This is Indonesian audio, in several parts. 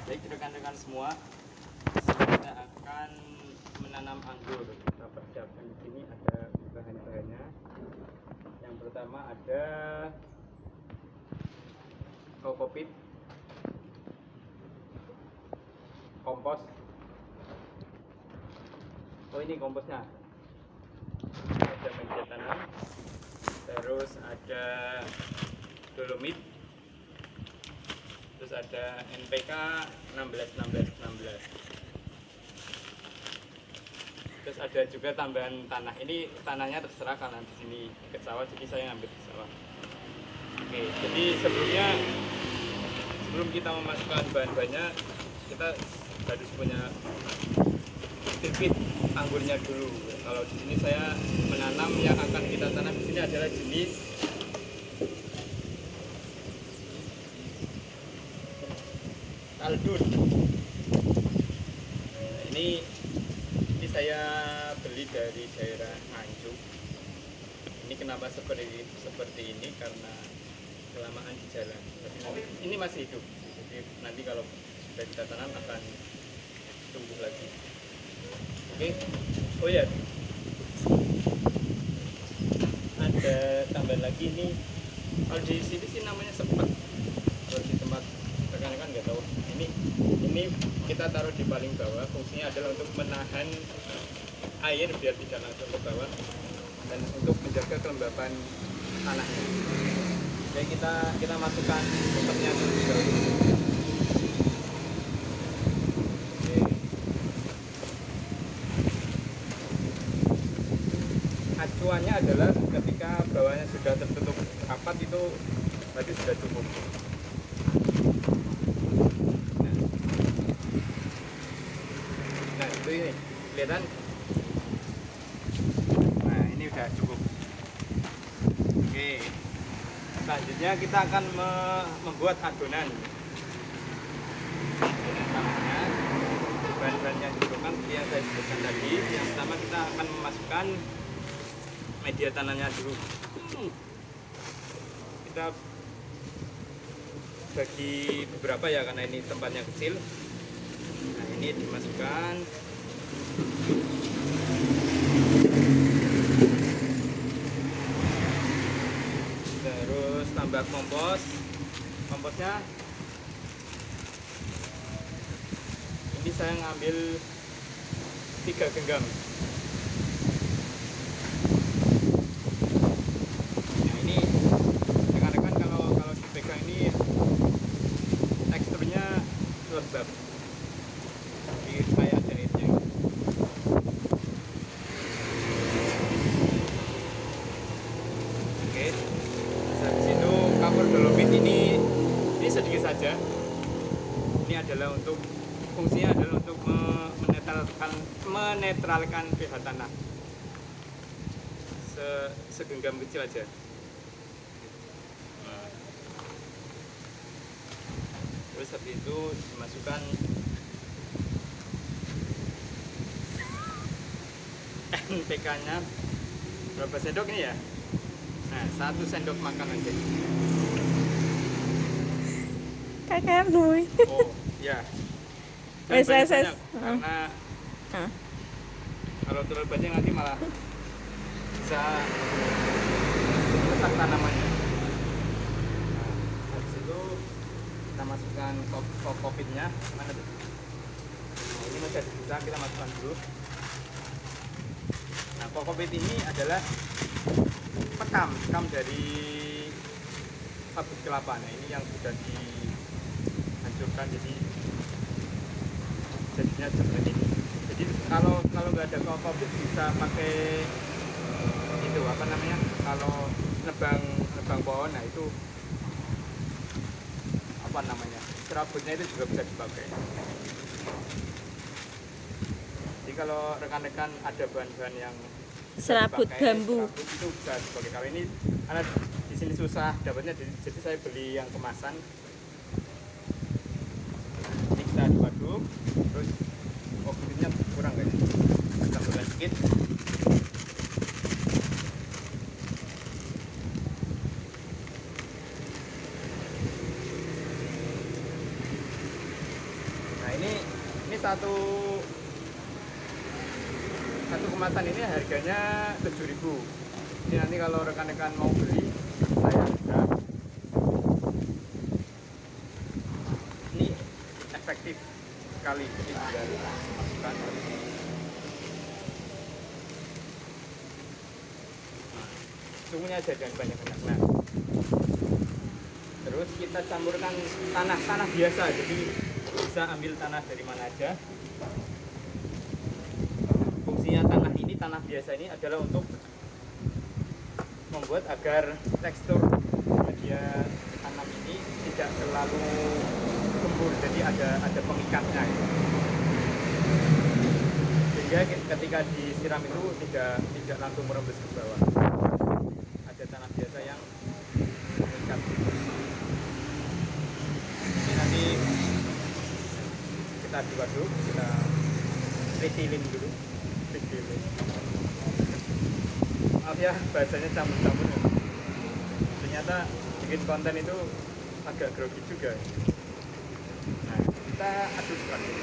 Baik rekan-rekan semua, kita akan menanam anggur. Kita persiapkan di sini ada bahan-bahannya. Yang pertama ada kokopit, kompos. Oh ini komposnya. Ada media tanam, terus ada dolomit, terus ada NPK 16. Terus ada juga tambahan tanah. Ini tanahnya terserah karena di sini dekat sawah, jadi saya ngambil di sawah. Oke, jadi sebelum kita memasukkan bahan-bahannya, kita harus punya bibit anggurnya dulu. Kalau di sini saya menanam, yang akan kita tanam di sini adalah jenis Taldun. Nah, ini saya beli dari daerah Nganjuk. Ini kenapa seperti ini, karena kelamaan di jalan. Tapi ini masih hidup, jadi nanti kalau sudah kita tanam akan tumbuh lagi. Oke. Oh ya, ada tambahan lagi ini. Kalau di sini sih namanya sepet. Kalau di tempat rekan-rekan nggak tahu. Ini kita taruh di paling bawah. Fungsinya adalah untuk menahan air biar tidak langsung ke bawah dan untuk menjaga kelembapan tanahnya. Jadi kita masukkan sepetnya dulu. Oke. Acuannya adalah ketika bawahnya sudah tertutup rapat, itu berarti sudah cukup. Nah itu ini kelihatan. Nah ini udah cukup. Oke, selanjutnya kita akan membuat adonan tanahnya. Bahan-bahan yang dibutuhkan seperti yang saya sebutkan tadi. Yang pertama kita akan memasukkan media tanamnya dulu. Kita bagi beberapa ya, karena ini tempatnya kecil. Nah ini dimasukkan. Terus tambah komposnya. Ini saya ngambil 3 genggam. Nah ini rekan-rekan, kalau dipegang ini teksturnya lembab, jadi kayak ada airnya. Oke, habis itu kapur dolomit ini sedikit saja. Ini adalah untuk fungsinya adalah untuk menetralkan pH tanah. Segenggam kecil aja. Nah. Terus habis itu dimasukkan NPK-nya berapa sendok ini ya? Nah, 1 sendok makan aja. Kakak nuy. Oh, ya. Wes. Karena kalau terlalu banyak nanti malah bisa rusak tanamannya. Nah, habis itu kita masukkan kokopitnya. Mana tuh? Nah, ini masih ada sisa, kita masukkan dulu. Nah, kokopit ini adalah pekam dari sabut kelapa. Nah, ini yang sudah dihancurkan, jadinya seperti ini. Jadi kalau nggak ada kokopit bisa pakai itu apa namanya, kalau nebang pohon. Nah itu apa namanya, serabutnya itu juga bisa dipakai. Jadi kalau rekan-rekan ada bahan-bahan yang Serabut bambu itu bisa dipakai. Kalau ini karena di sini susah dapatnya, jadi saya beli yang kemasan. Ini kita aduk-aduk, terus kokopitnya kurang kayaknya, tambahkan sedikit. satu kemasan ini harganya 7.000. Jadi nanti kalau rekan-rekan mau beli, saya bisa. Ini efektif sekali, jadi bisa masukkan. Suhunya aja jangan banyak-banyak. Nah, terus kita campurkan tanah biasa, jadi bisa ambil tanah dari mana aja. Fungsinya tanah biasa ini adalah untuk membuat agar tekstur media tanam ini tidak terlalu gembur, jadi ada pengikatnya gitu. Sehingga ketika disiram itu tidak langsung merembes ke bawah. Ada tanah biasa yang mengikat. Ini nanti kita aduk-aduk, kita retilin dulu. Maaf ya, bahasanya campur-campur ya. Ternyata bikin konten itu agak grogi juga. Nah, kita aduk-aduk.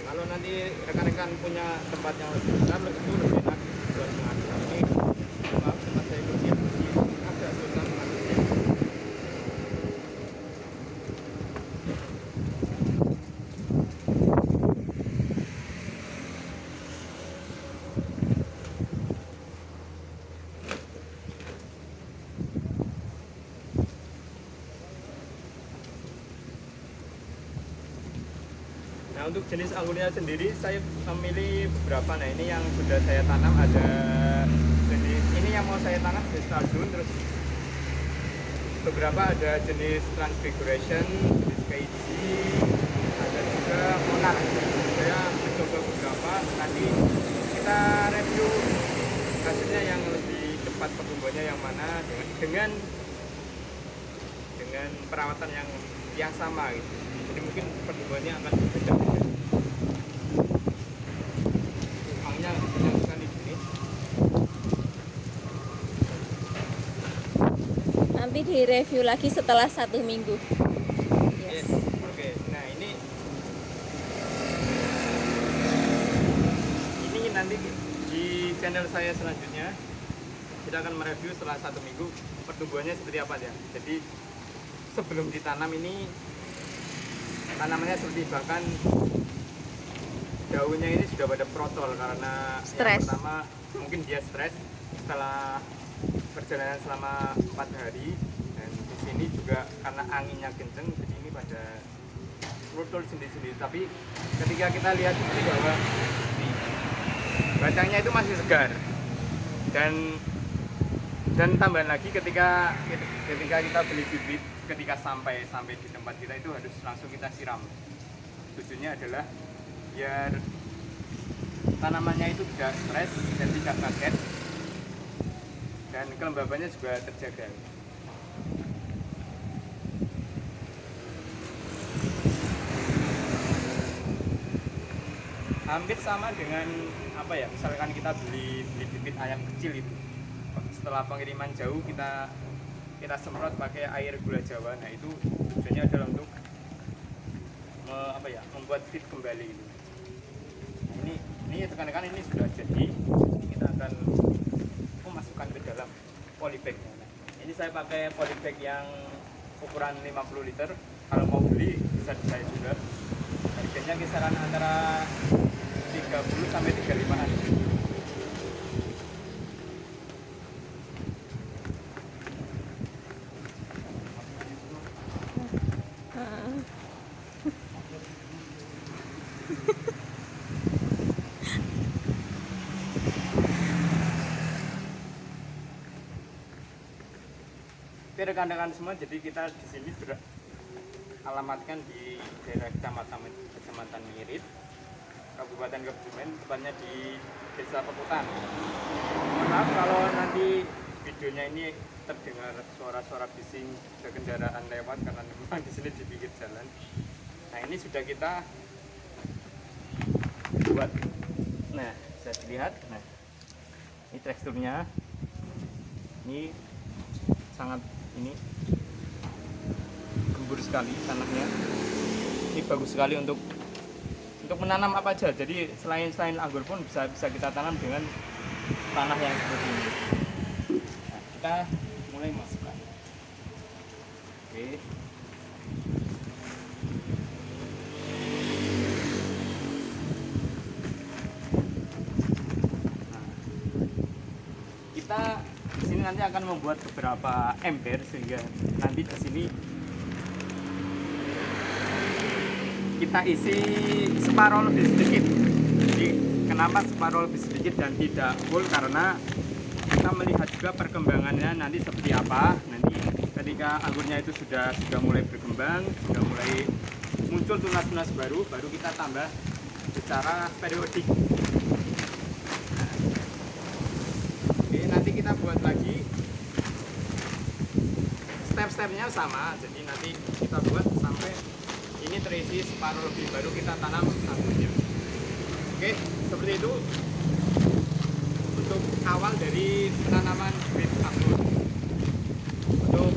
Kalau nanti rekan-rekan punya tempat yang lebih besar, itu lebih enak buat mengaduk. Ini maaf, tempat saya kecil, agak susah mengaduknya. Nah, untuk jenis anggurnya sendiri saya memilih beberapa. Nah, ini yang sudah saya tanam ada jenis ini yang mau saya tanam jenis Cardun, terus beberapa ada jenis Transfiguration, jenis KG, ada juga Monarch. Saya mencoba beberapa, nanti kita review hasilnya yang lebih cepat pertumbuhannya yang mana dengan perawatan yang sama gitu. Jadi mungkin pertumbuhannya akan berbeda-beda. Uangnya banyak sekali di sini. Nanti direview lagi setelah 1 minggu. Yes. Oke. Nah, ini nanti di channel saya selanjutnya kita akan mereview setelah 1 minggu pertumbuhannya seperti apa ya. Jadi sebelum ditanam ini tanamannya seperti bahkan daunnya ini sudah pada protol karena Stres. yang pertama mungkin dia stres setelah perjalanan selama 4 hari, dan di sini juga karena anginnya kenceng jadi ini pada protol sendiri-sendiri. Tapi ketika kita lihat seperti bahwa nih, batangnya itu masih segar, dan tambahan lagi ketika kita beli bibit, ketika sampai di tempat kita itu harus langsung kita siram. Tujuannya adalah biar tanamannya itu tidak stres dan tidak kaget, dan kelembabannya juga terjaga. Hampir sama dengan apa ya, misalkan kita beli bibit ayam kecil itu, setelah pengiriman jauh kita semprot pakai air gula Jawa. Nah, itu tujuannya adalah untuk membuat fit kembali itu. Nah, ini rekan-rekan ini sudah jadi. Ini kita akan masukkan ke dalam polybag. Nah, ini saya pakai polybag yang ukuran 50 liter. Kalau mau beli bisa di saya juga. Harganya kisaran antara 30 sampai 35-an. Oke rekan-rekan semua, jadi kita di sini sudah alamatkan di daerah Kecamatan Ngirit, Kabupaten Kebumen, tepatnya di Desa Pekutan. Mohon maaf kalau nanti videonya ini terdengar suara-suara bising kendaraan lewat karena memang di sini di pinggir jalan. Nah ini sudah kita buat. Nah bisa dilihat. Nah ini teksturnya, ini sangat ini gembur sekali tanahnya. Ini bagus sekali untuk menanam apa aja. Jadi selain anggur pun bisa kita tanam dengan tanah yang seperti ini. Nah, kita mulai masukkan. Oke. Nah, kita di sini nanti akan membuat beberapa ember sehingga nanti di sini kita isi separuh lebih sedikit. Jadi kenapa separuh lebih sedikit dan tidak full, karena kita melihat juga perkembangannya nanti seperti apa. Nanti ketika anggurnya itu sudah mulai berkembang, sudah mulai muncul tunas-tunas baru kita tambah secara periodik. Nah, oke, nanti kita buat lagi step-stepnya sama. Jadi nanti kita buat sampai ini terisi separuh lebih, baru kita tanam anggurnya. Oke, seperti itu untuk awal dari penanaman bibit anggur. Untuk